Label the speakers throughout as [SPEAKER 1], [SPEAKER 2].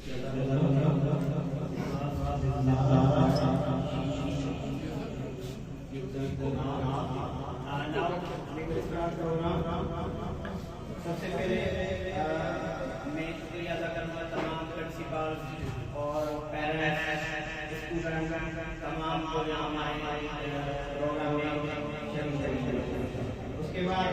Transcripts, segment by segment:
[SPEAKER 1] सबसे पहले मैं शुक्रिया अदा करूँगा तमाम प्रिंसिपल और पेरेंट्स, स्टूडेंट, तमाम को जो हमारे प्रोग्राम में शरीक हैं। उसके बाद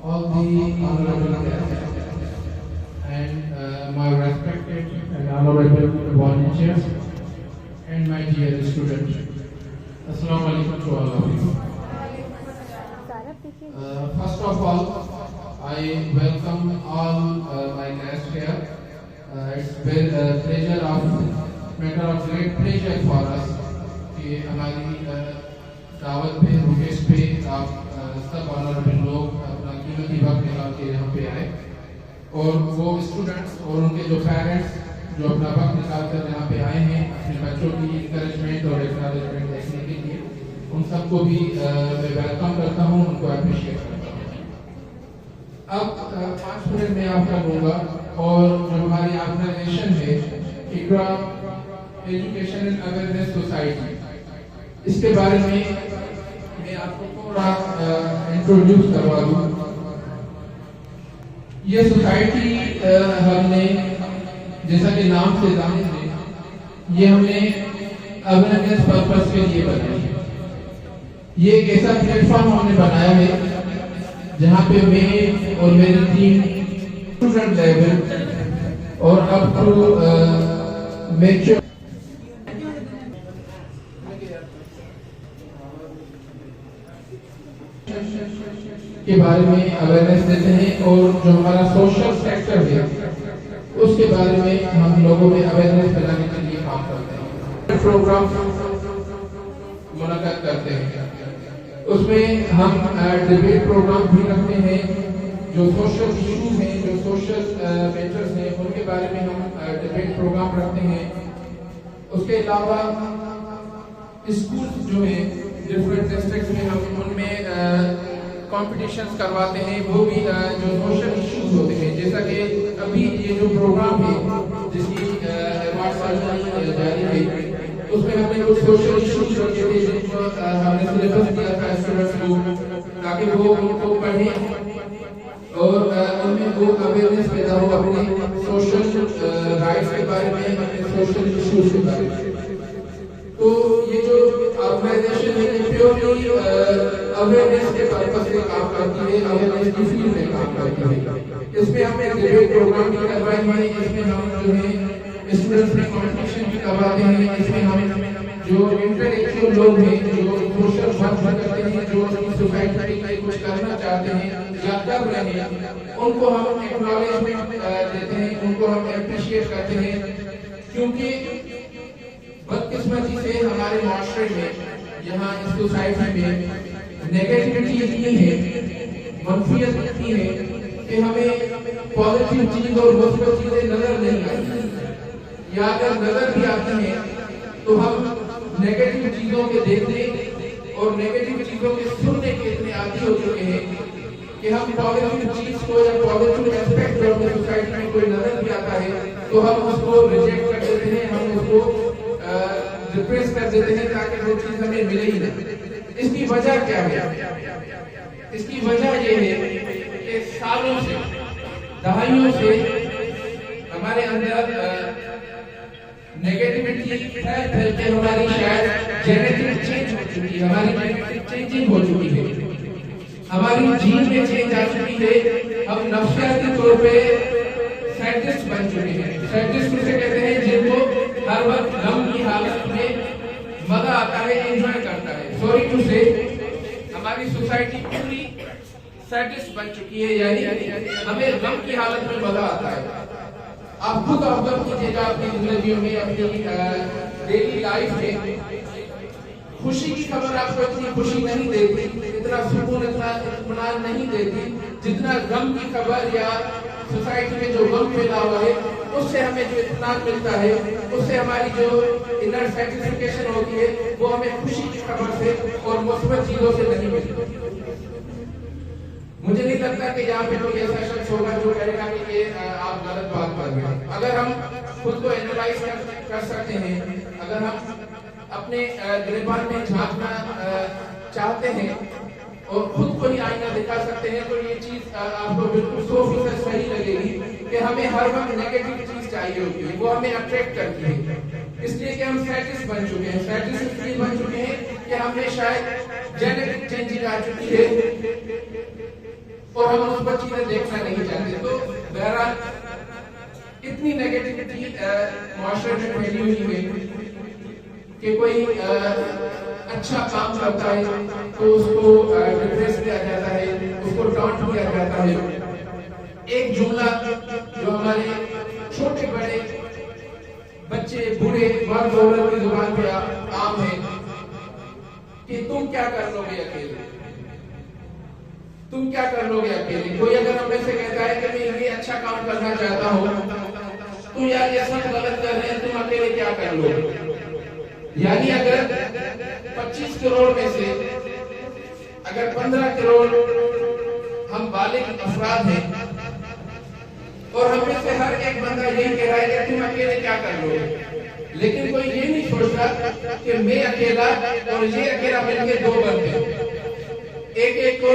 [SPEAKER 2] all the honorable guests and my respected and honorable volunteers and my dear students. Assalamu alaikum to all of you. First of all, I welcome all my guests here. It's matter of great pleasure for us कि हमारी दावत पे रुकेश पे आप सब honourable लोग अपना कीमती वक्त निकाल के यहाँ पे आए और वो स्टूडेंट्स और उनके जो पेरेंट्स जो अपना वक्त निकाल कर यहाँ पे आए हैं अपने बच्चों की इंकरेजमेंट और एक्नॉलेजमेंट देखने के लिए, उन सबको भी मैं वेलकम करता हूँ, उनको अप्रिशिएट करता हूँ। अब 5 मिनट में आपका दूंगा और जो हमारी ऑर्गेनाइजेशन है इकरा एजुकेशन एंड अवेयरनेस सोसाइटी, इसके बारे में मैं आपको थोड़ा इंट्रोड्यूस करवा दूं। ये सोसाइटी हमने जैसा कि नाम से जाहिर है, ये हमने अवेयरनेस पर्पस के लिए बनाई है। ये एक ऐसा प्लेटफॉर्म हमने बनाया है जहाँ पे मैं और मेरी टीम स्टूडेंट लेवल और अप टू मैच्योर के बारे में अवेयरनेस देते हैं और जो हमारा सोशल सेक्टर है उसके बारे में हम लोगों में अवेयरनेस फैलाने के लिए काम करते हैं। प्रोग्राम मुनाकात करते हैं, उसमें हम डिबेट प्रोग्राम भी रखते हैं। जो सोशल इश्यूज हैं, जो सोशल मैटर्स हैं, उनके बारे में हम डिबेट प्रोग्राम रखते हैं। उसके अलावा स्कूल जो है डिफरेंट डिस्ट्रिक्ट में हम उनमें कॉम्पिटिशन्स करवाते हैं, वो भी जो सोशल इश्यूज होते हैं, जैसा कि अभी ये जो प्रोग्राम है जिसकी अवार्ड सेरेमनी जारी है, उसमें हमने कुछ सोशल इश्यूज रखे थे जिनको हमने सिलेबस दिया था स्टूडेंट्स को ताकि वो उनको पढ़ें और उनमें वो अवेयरनेस पैदा हो अपने सोशल राइट्स के बारे में, अपने सोशल इश्यूज के बारे में। तो ये जो ऑर्गेनाइजेशन है ये प्योरली अवेयरनेस के पर्पस से काम करती है, अवेयरनेस की फील्ड में काम करती है। इसमें हम एक डिबेट प्रोग्राम भी करवाए हैं, इसमें हम जो है स्टूडेंट्स में कॉम्पिटिशन भी करवाते हैं, इसमें हम जो इंटेलेक्चुअल लोग हैं, जो सोशल वर्क करते हैं, जो सोसाइटी के लिए कुछ करना चाहते हैं या कर रहे हैं, उनको हम एक्नॉलेजमेंट देते हैं, उनको हम एप्रिशिएट करते हैं। क्योंकि बदकिस्मती से हमारे माशरे में, यहाँ इस सोसाइटी में नेगेटिविटी इतनी है, मनफियत इतनी है कि हमें पॉजिटिव चीज और मुस्बत चीजें नजर नहीं आती, या अगर नजर भी आती हैं तो हम नेगेटिव चीजों के देखने और नेगेटिव चीजों के सुनने के इतने आदी हो चुके हैं कि हम पॉजिटिव चीज को या पॉजिटिव एस्पेक्ट जो अपनी सोसाइटी में कोई नजर भी आता है तो हम उसको रिजेक्ट कर देते हैं, हम उसको रिप्रेस कर देते हैं ताकि वो चीज हमें मिले ही नहीं। इसकी वजह क्या है? इसकी वजह ये है कि सालों से, दहाइयों से हमारे अंदर नेगेटिविटी फैल फैल के हमारी शायद जेनेटिक चेंज हो चुकी है, हमारी जेनेटिक चेंजिंग हो चुकी है, हमारी जीन में चेंज आ चुकी है। हम नफ्सियाती तौर पे साइंटिस्ट बन चुके हैं। साइंटिस्ट उसे कहते हैं जिनको हर वक्त गम की हालत में मजा आता है, एंजॉय करता है। सॉरी टू से हमारी सोसाइटी पूरी साइंटिस्ट बन चुकी है, यानी हमें गम की हालत में मजा आता है। आप खुद ऑब्जर्व कीजिएगा अपनी जिंदगी में, अपनी डेली लाइफ में खुशी की खबर आपको इतनी खुशी नहीं देती, इतना सुकून, इतना इत्मीनान नहीं देती जितना गम की खबर या सोसाइटी में जो गम फैला हुआ है उससे हमें जो इत्मीनान मिलता है, उससे हमारी जो इनर सेटिस्फिकेशन होती है वो हमें खुशी की खबर से और मुस्बत चीजों से नहीं मिलती। मुझे नहीं लगता कि यहाँ पे कोई ऐसा शख्स होगा जो कहेगा कि ये आप गलत बात कर रहे हैं। अगर हम खुद को एनालाइज कर सकते हैं, अगर हम अपने गिरबान में झांकना चाहते हैं और खुद को ही आईना दिखा सकते हैं, तो ये चीज आपको बिल्कुल 100% सही लगेगी कि हमें हर वक्त नेगेटिव चीज चाहिए होती है, वो हमें अट्रैक्ट करती है। इसलिए कि हम स्टैटिस बन चुके हैं, स्टैटिस इसलिए बन चुके हैं कि हमने शायद जेनेटिक चेंजिंग आ चुकी है और हम उस पर चीजें देखना नहीं चाहते। तो बहरहाल इतनी नेगेटिविटी माशरे में फैली हुई है कि कोई अच्छा काम करता है तो उसको डिप्रेस किया जाता है, उसको टॉन्ट किया जाता है। एक जुमला जो हमारे छोटे बड़े बच्चे बूढ़े मर्द औरत की जुबान पे आम है कि तुम क्या कर लोगे अकेले, तुम क्या कर लोगे अकेले। कोई अगर हम में से कहता है कि मैं ये अच्छा काम करना चाहता हूँ, तुम यार ये सब गलत कर रहे हैं, तुम अकेले क्या कर लोगे। यानी अगर 25 करोड़ में से अगर 15 करोड़ हम बालिग अफराद हैं और हम में से हर एक बंदा यही कह रहा है कि तुम अकेले क्या कर लोगे, लेकिन कोई ये नहीं सोचता कि मैं अकेला और ये अकेला मिलकर दो बनते, एक एक को